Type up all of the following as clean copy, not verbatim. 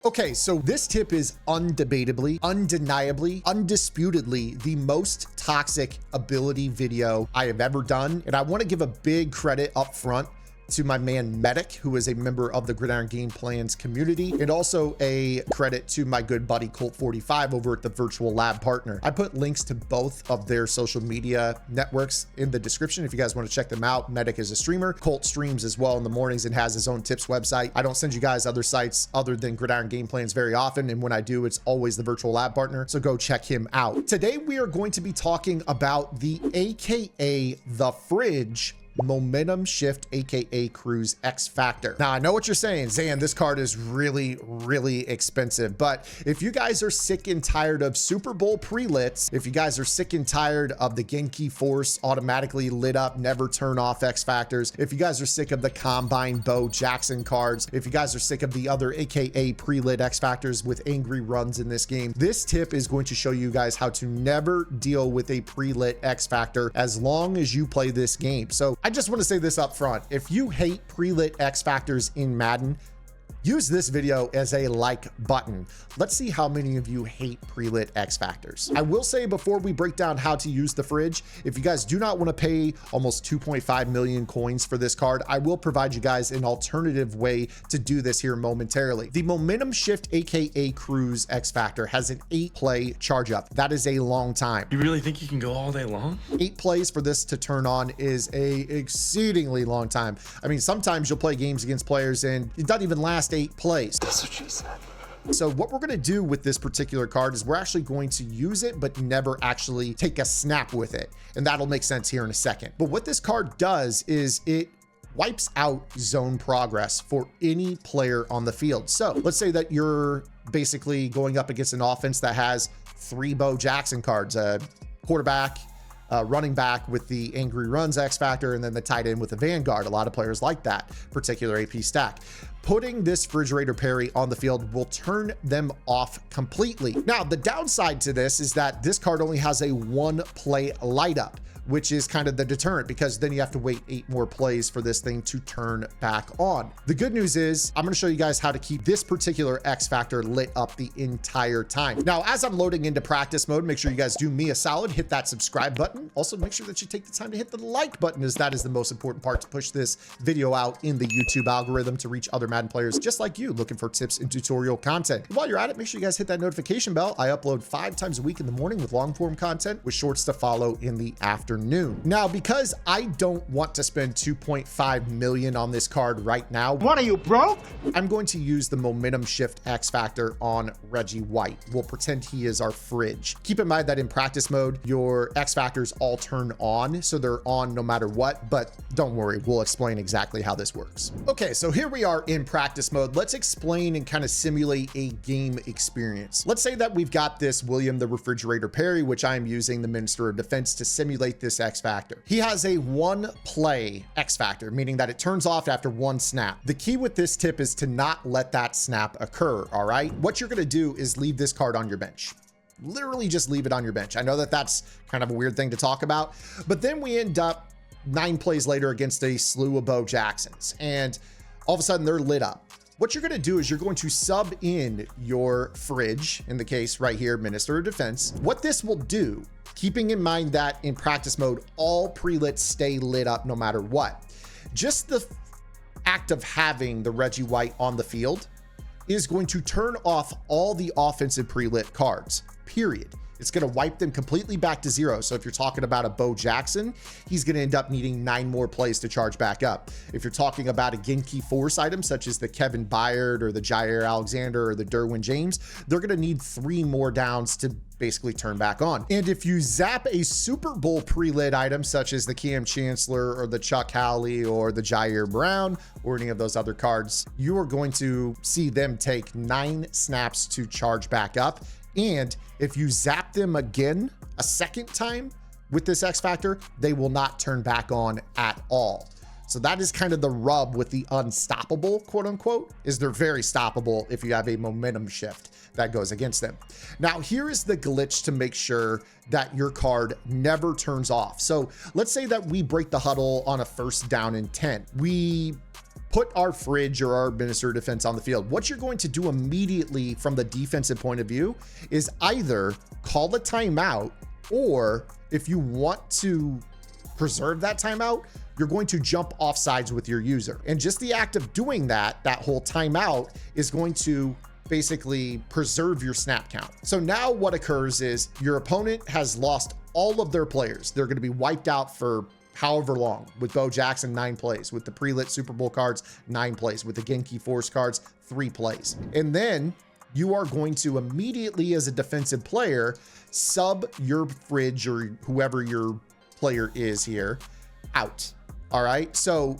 Okay, so this tip is undebatably, undeniably, undisputedly the most toxic ability video I have ever done. And I want to give a big credit up front to my man Medic, who is a member of the Gridiron Game Plans community, and also a credit to my good buddy KoltFordyV over at the Virtual Lab Partner. I put links to both of their social media networks in the description if you guys want to check them out. Medic is a streamer. Colt streams as well in the mornings and has his own tips website. I don't send you guys other sites other than Gridiron Game Plans very often, and when I do, it's always the Virtual Lab Partner, so go check him out. Today we are going to be talking about the AKA the Fridge Momentum Shift, aka Cruise X Factor. Now I know what you're saying, Zan, this card is really expensive, but if you guys are sick and tired of Super Bowl prelits, if you guys are sick and tired of the Genki Force automatically lit up, never turn off X Factors, if you guys are sick of the Combine Bo Jackson cards, if you guys are sick of the other AKA prelit X Factors with angry runs in this game, this tip is going to show you guys how to never deal with a prelit X Factor as long as you play this game. So I just want to say this up front. If you hate prelit X Factors in Madden, use this video as a like button. Let's see how many of you hate prelit X Factors. I will say before we break down how to use the fridge, if you guys do not want to pay almost 2.5 million coins for this card, I will provide you guys an alternative way to do this here momentarily. The Momentum Shift, aka Cruise X Factor, has an 8-play charge up. That is a long time. You really think you can go all day long? 8 plays for this to turn on is a exceedingly long time. I mean, sometimes you'll play games against players and it doesn't even last 8 plays. That's what she said. So what we're going to do with this particular card is we're actually going to use it, but never actually take a snap with it. And that'll make sense here in a second. But what this card does is it wipes out zone progress for any player on the field. So let's say that you're basically going up against an offense that has 3 Bo Jackson cards, a quarterback, running back with the Angry Runs X Factor, and then the tight end with the Vanguard. A lot of players like that particular AP stack. Putting this refrigerator parry on the field will turn them off completely. Now, the downside to this is that this card only has a 1-play light up, which is kind of the deterrent, because then you have to wait 8 more plays for this thing to turn back on. The good news is I'm going to show you guys how to keep this particular X Factor lit up the entire time. Now, as I'm loading into practice mode, make sure you guys do me a solid, hit that subscribe button. Also, make sure that you take the time to hit the like button, as that is the most important part to push this video out in the YouTube algorithm to reach other Madden players just like you looking for tips and tutorial content. And while you're at it, make sure you guys hit that notification bell. I upload 5 times a week in the morning with long form content with shorts to follow in the afternoon. Now, because I don't want to spend 2.5 million on this card right now. What are you, broke? I'm going to use the Momentum Shift X Factor on Reggie White. We'll pretend he is our fridge. Keep in mind that in practice mode, your X Factors all turn on, so they're on no matter what, but don't worry, we'll explain exactly how this works. Okay, so here we are in practice mode. Let's explain and kind of simulate a game experience. Let's say that we've got this William the Refrigerator parry, which I'm using the Minister of Defense to simulate this X Factor. He has a 1-play X Factor, meaning that it turns off after 1 snap. The key with this tip is to not let that snap occur, all right? What you're gonna do is leave this card on your bench. Literally just leave it on your bench. I know that that's kind of a weird thing to talk about, but then we end up 9 plays later against a slew of Bo Jacksons, and all of a sudden they're lit up. What you're going to do is you're going to sub in your fridge, in the case right here, Minister of Defense. What this will do, keeping in mind that in practice mode, all prelits stay lit up no matter what. Just the act of having the Reggie White on the field is going to turn off all the offensive prelit cards, period. It's going to wipe them completely back to 0. So if you're talking about a Bo Jackson, he's going to end up needing 9 more plays to charge back up. If you're talking about a Genki Force item, such as the Kevin Byard or the Jair Alexander or the Derwin James, they're going to need 3 more downs to basically turn back on. And if you zap a Super Bowl prelit item, such as the Cam Chancellor or the Chuck Howley or the Jair Brown or any of those other cards, you are going to see them take 9 snaps to charge back up. And if you zap them again a second time with this X Factor, they will not turn back on at all. So that is kind of the rub with the unstoppable, quote unquote, is they're very stoppable if you have a momentum shift that goes against them. Now, here is the glitch to make sure that your card never turns off. So let's say that we break the huddle on a 1st down and 10. We put our fridge or our minister of defense on the field, what you're going to do immediately from the defensive point of view is either call a timeout, or if you want to preserve that timeout, you're going to jump off sides with your user. And just the act of doing that whole timeout is going to basically preserve your snap count. So now what occurs is your opponent has lost all of their players. They're going to be wiped out for however long. With Bo Jackson, 9 plays. With the prelit Super Bowl cards, 9 plays. With the Genki Force cards, 3 plays. And then you are going to immediately, as a defensive player, sub your fridge or whoever your player is here out. All right. So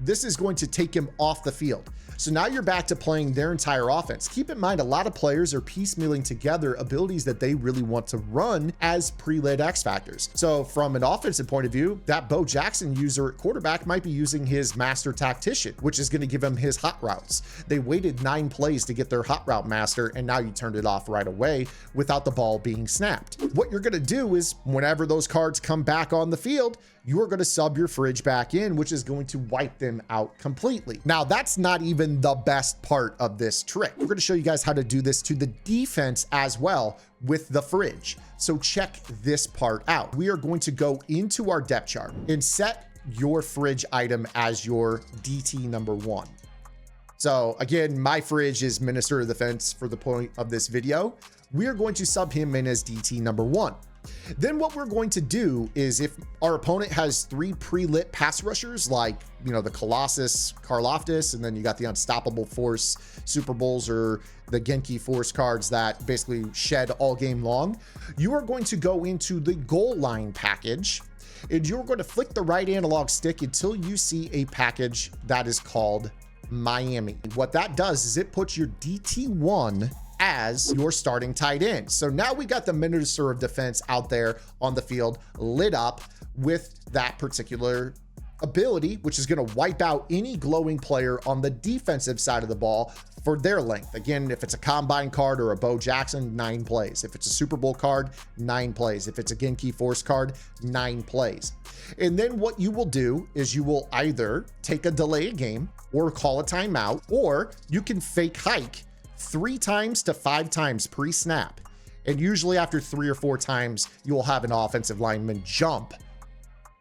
this is going to take him off the field. So now you're back to playing their entire offense. Keep in mind, a lot of players are piecemealing together abilities that they really want to run as pre-lit X factors. So from an offensive point of view, that Bo Jackson user at quarterback might be using his master tactician, which is going to give him his hot routes. They waited 9 plays to get their hot route master, and now you turned it off right away without the ball being snapped. What you're going to do is whenever those cards come back on the field, you are going to sub your fridge back in, which is going to wipe them out completely. Now, that's not even the best part of this trick. We're going to show you guys how to do this to the defense as well with the fridge. So check this part out. We are going to go into our depth chart and set your fridge item as your DT number 1. So again, my fridge is Minister of Defense for the point of this video. We are going to sub him in as DT number 1. Then what we're going to do is, if our opponent has 3 pre-lit pass rushers, like, you know, the Colossus Karlaftis, and then you got the Unstoppable Force Super Bowls or the Genki Force cards that basically shed all game long, you are going to go into the goal line package, and you're going to flick the right analog stick until you see a package that is called Miami. What that does is it puts your DT1 as your starting tight end. So now we got the minister of defense out there on the field, lit up with that particular ability, which is going to wipe out any glowing player on the defensive side of the ball for their length. Again, if it's a combine card or a Bo Jackson, 9 plays. If it's a Super Bowl card, 9 plays. If it's a Genki Force card, 9 plays. And then what you will do is you will either take a delay a game or call a timeout, or you can fake hike 3 times to 5 times pre-snap. And usually after 3 or 4 times, you will have an offensive lineman jump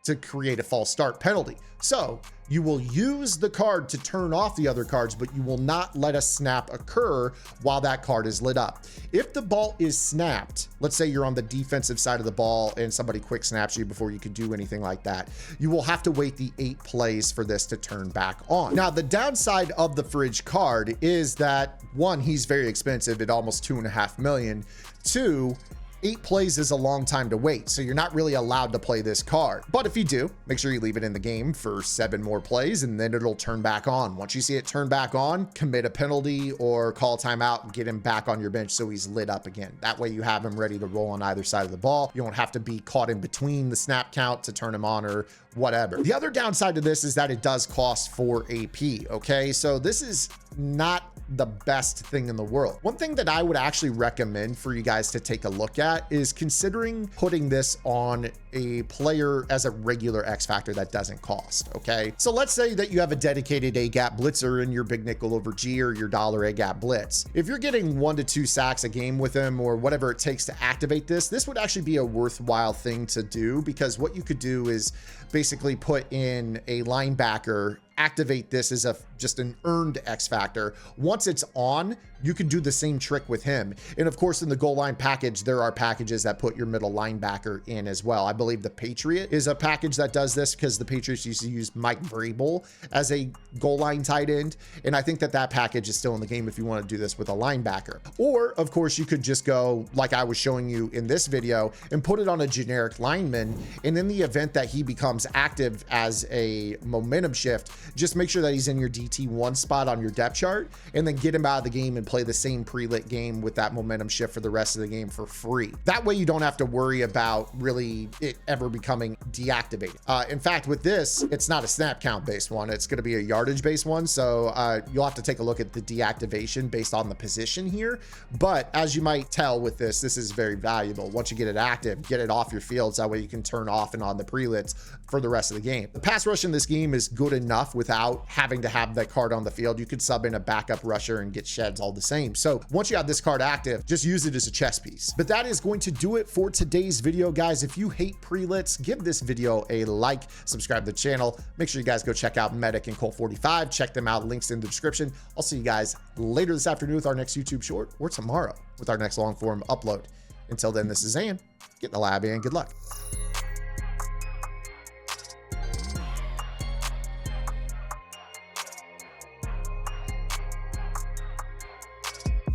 to create a false start penalty. So you will use the card to turn off the other cards, but you will not let a snap occur while that card is lit up. If the ball is snapped, let's say you're on the defensive side of the ball and somebody quick snaps you before you can do anything like that, you will have to wait the 8 plays for this to turn back on. Now, the downside of the fridge card is that, 1, he's very expensive at almost $2.5 million. 2, 8 plays is a long time to wait, so you're not really allowed to play this card. But if you do, make sure you leave it in the game for 7 more plays, and then it'll turn back on. Once you see it turn back on, commit a penalty or call a timeout and get him back on your bench so he's lit up again. That way you have him ready to roll on either side of the ball. You don't have to be caught in between the snap count to turn him on or whatever. The other downside to this is that it does cost 4 AP, okay? So this is not the best thing in the world. One thing that I would actually recommend for you guys to take a look at is considering putting this on a player as a regular X factor that doesn't cost, okay? So let's say that you have a dedicated A gap blitzer in your big nickel over G or your dollar A gap blitz. If you're getting 1 to 2 sacks a game with him or whatever it takes to activate this would actually be a worthwhile thing to do, because what you could do is basically put in a linebacker, activate this as just an earned X factor. Once it's on, you can do the same trick with him. And of course, in the goal line package, there are packages that put your middle linebacker in as well. I believe the Patriot is a package that does this, because the Patriots used to use Mike Vrabel as a goal line tight end. And I think that package is still in the game if you want to do this with a linebacker. Or of course, you could just go like I was showing you in this video and put it on a generic lineman. And in the event that he becomes active as a momentum shift, just make sure that he's in your DT1 spot on your depth chart, and then get him out of the game and play the same pre-lit game with that momentum shift for the rest of the game for free. That way you don't have to worry about really it ever becoming deactivated. In fact, with this, it's not a snap count based one. It's going to be a yardage based one. So you'll have to take a look at the deactivation based on the position here. But as you might tell with this is very valuable. Once you get it active, get it off your field, so that way you can turn off and on the prelits for the rest of the game. The pass rush in this game is good enough without having to have that card on the field, you could sub in a backup rusher and get sheds all the same. So once you have this card active, just use it as a chess piece. But that is going to do it for today's video, guys. If you hate prelits, give this video a like, subscribe to the channel. Make sure you guys go check out Medic and KoltFordyV. Check them out, links in the description. I'll see you guys later this afternoon with our next YouTube short, or tomorrow with our next long form upload. Until then, this is Zan. Get in the lab and good luck.